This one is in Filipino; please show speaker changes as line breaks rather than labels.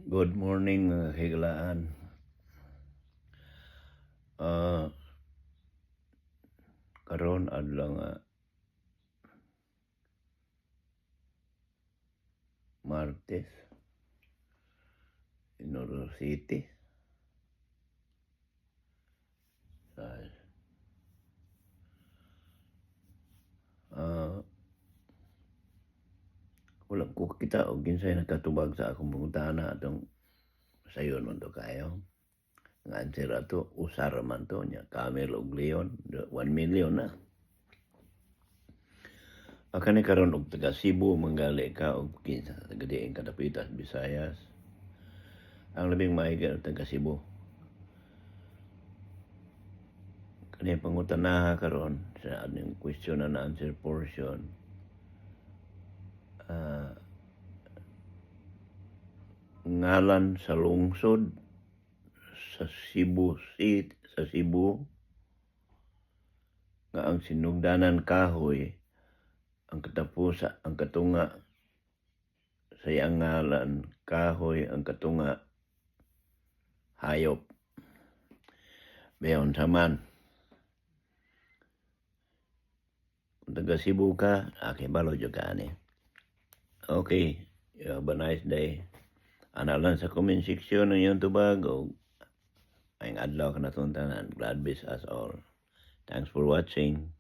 Good morning mga higalaan. Karon adlaw nga Martes, Inooro City. Wala ko kita og kinsay nakatubag sa akong pangutana atong sayon man to kayo. Nga answer ato usar man to nya Camel og Leon 1 million na. Kani karon og taga Cebu manggali ka og kinsa taga diin Kadapitas, Visayas. Ang labing maiga taga Cebu. Kani pangutanaha karon sa aning question and answer portion. Ngalan sa lungsod sa Cebu nga ang sinugdanan kahoy ang katapusa ang katunga sa iyang ngalan kahoy ang katunga hayop. Beyon saman kung taga Cebu ka, balo jud ka ani. Okay, you have a nice day. Analan sa comment section ng iyong tubag o ayong adlaw ka na tuntanan. God bless us all. Thanks for watching.